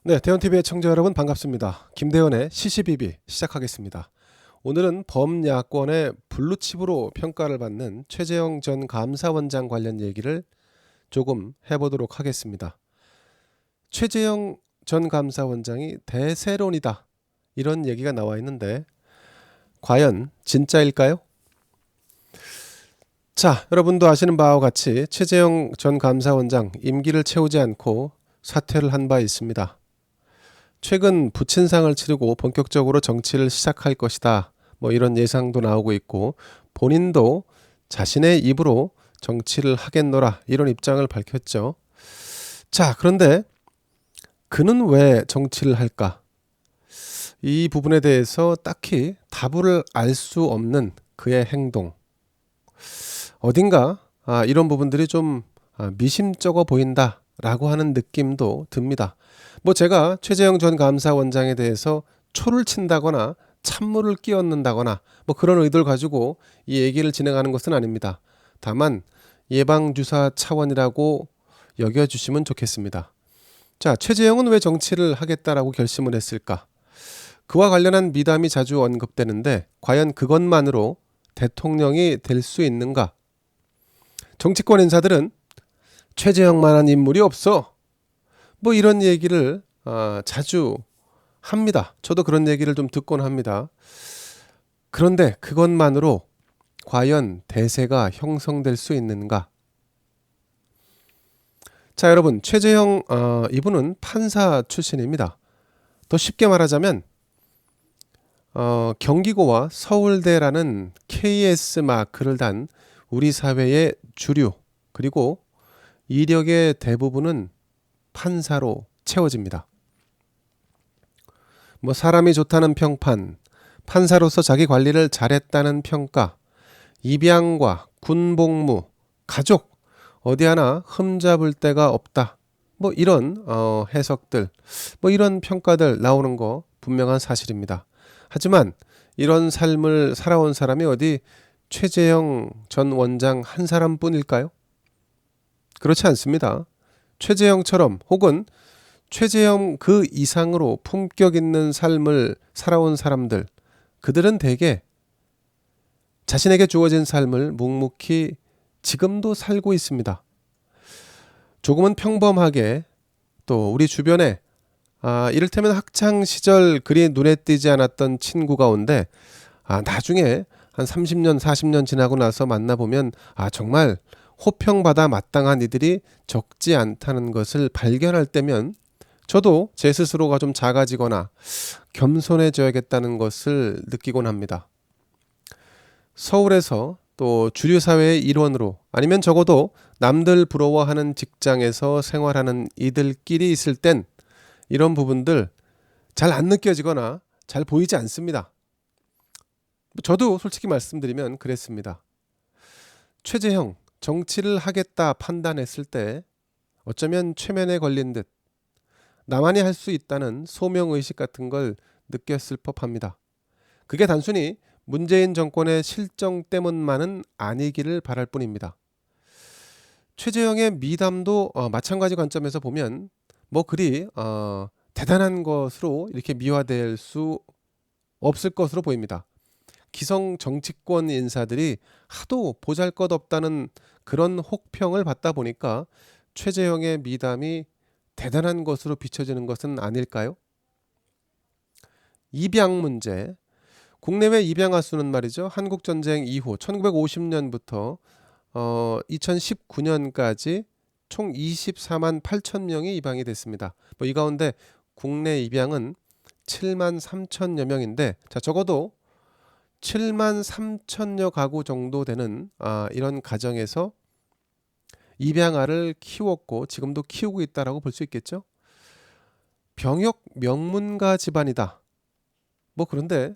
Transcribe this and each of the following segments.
네, 대원TV의 청자 여러분 반갑습니다. 김대원의 시시비비 시작하겠습니다. 오늘은 범야권의 블루칩으로 평가를 받는 최재형 전 감사원장 관련 얘기를 조금 해보도록 하겠습니다. 최재형 전 감사원장이 대세론이다, 이런 얘기가 나와 있는데 과연 진짜일까요? 자, 여러분도 아시는 바와 같이 최재형 전 감사원장 임기를 채우지 않고 사퇴를 한 바 있습니다. 최근 부친상을 치르고 본격적으로 정치를 시작할 것이다, 이런 예상도 나오고 있고, 본인도 자신의 입으로 정치를 하겠노라, 이런 입장을 밝혔죠. 자, 그런데 그는 왜 정치를 할까? 이 부분에 대해서 딱히 답을 알 수 없는 그의 행동, 어딘가 이런 부분들이 좀 미심쩍어 보인다 라고 하는 느낌도 듭니다. 제가 최재형 전 감사원장에 대해서 초를 친다거나 찬물을 끼얹는다거나 그런 의도를 가지고 이 얘기를 진행하는 것은 아닙니다. 다만 예방주사 차원이라고 여겨주시면 좋겠습니다. 자, 최재형은 왜 정치를 하겠다라고 결심을 했을까? 그와 관련한 미담이 자주 언급되는데 과연 그것만으로 대통령이 될 수 있는가? 정치권 인사들은 최재형만한 인물이 없어, 이런 얘기를 자주 합니다. 저도 그런 얘기를 좀 듣곤 합니다. 그런데 그것만으로 과연 대세가 형성될 수 있는가? 자, 여러분, 최재형 이분은 판사 출신입니다. 더 쉽게 말하자면 경기고와 서울대라는 KS 마크를 단 우리 사회의 주류, 그리고 이력의 대부분은 판사로 채워집니다. 사람이 좋다는 평판, 판사로서 자기 관리를 잘했다는 평가, 입양과 군복무, 가족, 어디 하나 흠잡을 데가 없다, 이런 해석들, 이런 평가들 나오는 거 분명한 사실입니다. 하지만 이런 삶을 살아온 사람이 어디 최재형 전 원장 한 사람뿐일까요? 그렇지 않습니다. 최재형처럼 혹은 최재형 그 이상으로 품격 있는 삶을 살아온 사람들, 그들은 대개 자신에게 주어진 삶을 묵묵히 지금도 살고 있습니다. 조금은 평범하게, 또 우리 주변에 이를테면 학창시절 그리 눈에 띄지 않았던 친구 가운데 나중에 한 30년 40년 지나고 나서 만나보면 정말 호평받아 마땅한 이들이 적지 않다는 것을 발견할 때면 저도 제 스스로가 좀 작아지거나 겸손해져야겠다는 것을 느끼곤 합니다. 서울에서 또 주류사회의 일원으로, 아니면 적어도 남들 부러워하는 직장에서 생활하는 이들끼리 있을 땐 이런 부분들 잘 안 느껴지거나 잘 보이지 않습니다. 저도 솔직히 말씀드리면 그랬습니다. 최재형 정치를 하겠다 판단했을 때 어쩌면 최면에 걸린 듯 나만이 할 수 있다는 소명의식 같은 걸 느꼈을 법합니다. 그게 단순히 문재인 정권의 실정 때문만은 아니기를 바랄 뿐입니다. 최재형의 미담도 마찬가지 관점에서 보면 그리 대단한 것으로 이렇게 미화될 수 없을 것으로 보입니다. 기성 정치권 인사들이 하도 보잘것없다는 그런 혹평을 받다 보니까 최재형의 미담이 대단한 것으로 비춰지는 것은 아닐까요? 입양 문제, 국내외 입양아 수는 말이죠, 한국전쟁 이후 1950년부터 2019년까지 총 24만 8천 명이 입양이 됐습니다. 이 가운데 국내 입양은 7만 3천여 명인데, 적어도 7만 3천여 가구 정도 되는 이런 가정에서 입양아를 키웠고 지금도 키우고 있다라고 볼 수 있겠죠. 병역 명문가 집안이다. 그런데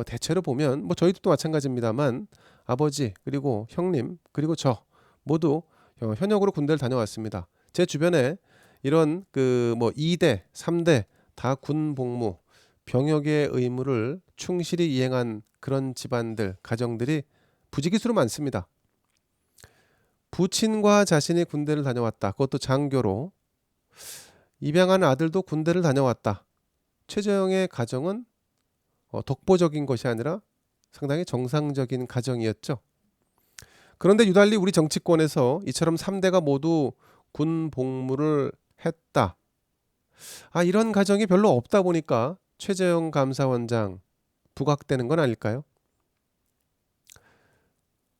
대체로 보면 저희도 마찬가지입니다만 아버지, 그리고 형님, 그리고 저 모두 현역으로 군대를 다녀왔습니다. 제 주변에 이런 2대, 3대 다 군 복무, 병역의 의무를 충실히 이행한 그런 집안들, 가정들이 부지기수로 많습니다. 부친과 자신이 군대를 다녀왔다, 그것도 장교로. 입양한 아들도 군대를 다녀왔다. 최재형의 가정은 독보적인 것이 아니라 상당히 정상적인 가정이었죠. 그런데 유달리 우리 정치권에서 이처럼 3대가 모두 군 복무를 했다. 이런 가정이 별로 없다 보니까 최재형 감사원장 부각되는 건 아닐까요?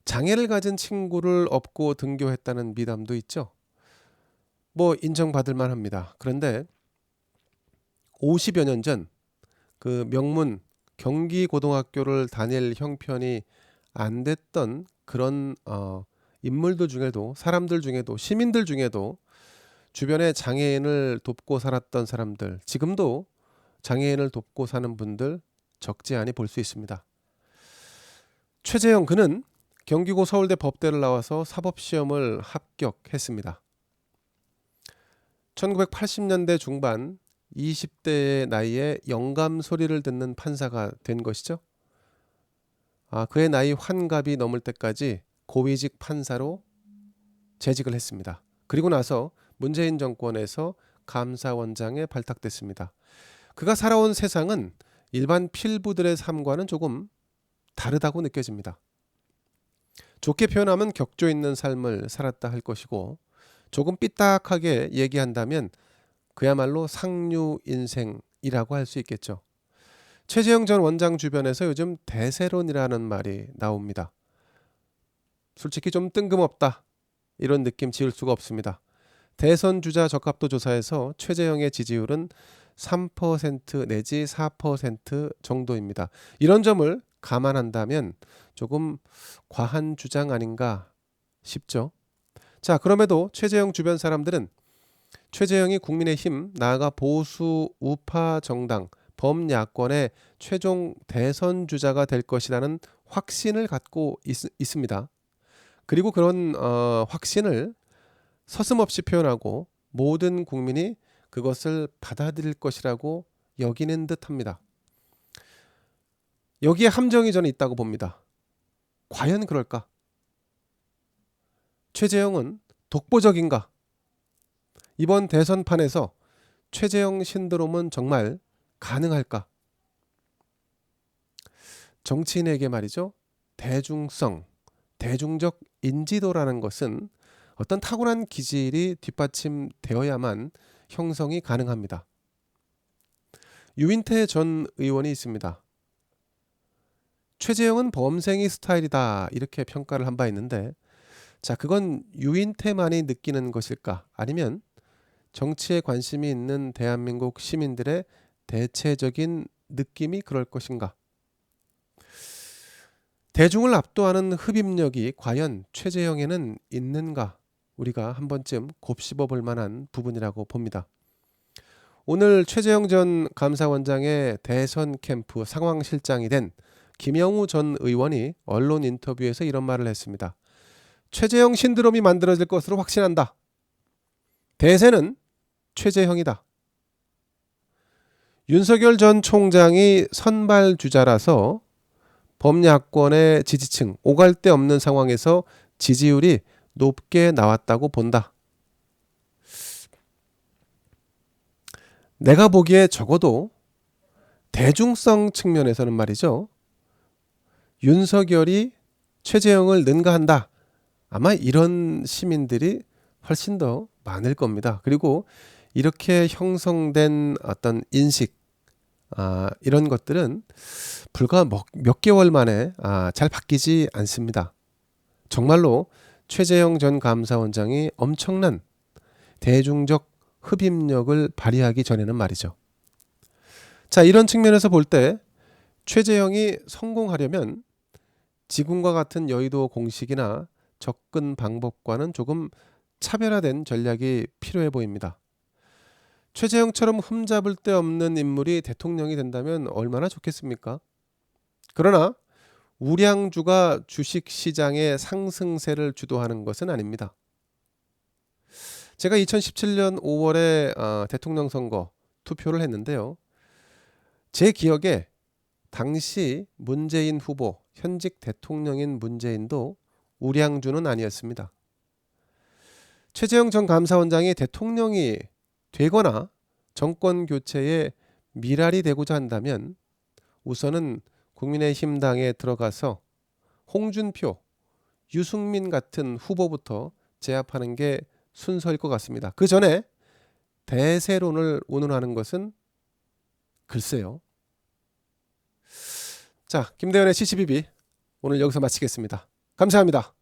장애를 가진 친구를 업고 등교했다는 미담도 있죠. 뭐 인정받을 만합니다. 그런데 50여 년 전 그 명문 경기고등학교를 다닐 형편이 안 됐던 그런 인물들 중에도, 사람들 중에도, 시민들 중에도 주변에 장애인을 돕고 살았던 사람들, 지금도 장애인을 돕고 사는 분들 적지 않이 볼 수 있습니다. 최재형 그는 경기고 서울대 법대를 나와서 사법시험을 합격했습니다. 1980년대 중반 20대의 나이에 영감 소리를 듣는 판사가 된 것이죠. 그의 나이 환갑이 넘을 때까지 고위직 판사로 재직을 했습니다. 그리고 나서 문재인 정권에서 감사원장에 발탁됐습니다. 그가 살아온 세상은 일반 필부들의 삶과는 조금 다르다고 느껴집니다. 좋게 표현하면 격조 있는 삶을 살았다 할 것이고, 조금 삐딱하게 얘기한다면 그야말로 상류 인생이라고 할 수 있겠죠. 최재형 전 원장 주변에서 요즘 대세론이라는 말이 나옵니다. 솔직히 좀 뜬금없다, 이런 느낌 지을 수가 없습니다. 대선 주자 적합도 조사에서 최재형의 지지율은 3% 내지 4% 정도입니다. 이런 점을 감안한다면 조금 과한 주장 아닌가 싶죠. 자, 그럼에도 최재형 주변 사람들은 최재형이 국민의힘, 나아가 보수 우파 정당 범야권의 최종 대선 주자가 될 것이라는 확신을 갖고 있습니다. 그리고 그런 확신을 서슴없이 표현하고 모든 국민이 그것을 받아들일 것이라고 여기는 듯합니다. 여기에 함정이 저는 있다고 봅니다. 과연 그럴까? 최재형은 독보적인가? 이번 대선판에서 최재형 신드롬은 정말 가능할까? 정치인에게 말이죠. 대중성, 대중적 인지도라는 것은 어떤 타고난 기질이 뒷받침되어야만 형성이 가능합니다. 유인태 전 의원이 있습니다. 최재형은 범생이 스타일이다, 이렇게 평가를 한 바 있는데, 자, 그건 유인태만이 느끼는 것일까? 아니면 정치에 관심이 있는 대한민국 시민들의 대체적인 느낌이 그럴 것인가? 대중을 압도하는 흡입력이 과연 최재형에는 있는가? 우리가 한 번쯤 곱씹어 볼 만한 부분이라고 봅니다. 오늘 최재형 전 감사원장의 대선 캠프 상황실장이 된 김영우 전 의원이 언론 인터뷰에서 이런 말을 했습니다. 최재형 신드롬이 만들어질 것으로 확신한다. 대세는 최재형이다. 윤석열 전 총장이 선발 주자라서 범야권의 지지층, 오갈 데 없는 상황에서 지지율이 높게 나왔다고 본다. 내가 보기에 적어도 대중성 측면에서는 말이죠. 윤석열이 최재형을 능가한다. 아마 이런 시민들이 훨씬 더 많을 겁니다. 그리고 이렇게 형성된 어떤 인식, 이런 것들은 불과 몇 개월 만에 잘 바뀌지 않습니다. 정말로 최재형 전 감사원장이 엄청난 대중적 흡입력을 발휘하기 전에는 말이죠. 자, 이런 측면에서 볼 때 최재형이 성공하려면 지금과 같은 여의도 공식이나 접근 방법과는 조금 차별화된 전략이 필요해 보입니다. 최재형처럼 흠잡을 데 없는 인물이 대통령이 된다면 얼마나 좋겠습니까? 그러나 우량주가 주식시장의 상승세를 주도하는 것은 아닙니다. 제가 2017년 5월에 대통령 선거 투표를 했는데요. 제 기억에 당시 문재인 후보, 현직 대통령인 문재인도 우량주는 아니었습니다. 최재형 전 감사원장이 대통령이 되거나 정권 교체에 미랄이 되고자 한다면 우선은 국민의힘당에 들어가서 홍준표, 유승민 같은 후보부터 제압하는 게 순서일 것 같습니다. 그 전에 대세론을 운운하는 것은 글쎄요. 자, 김대현의 CCBB 오늘 여기서 마치겠습니다. 감사합니다.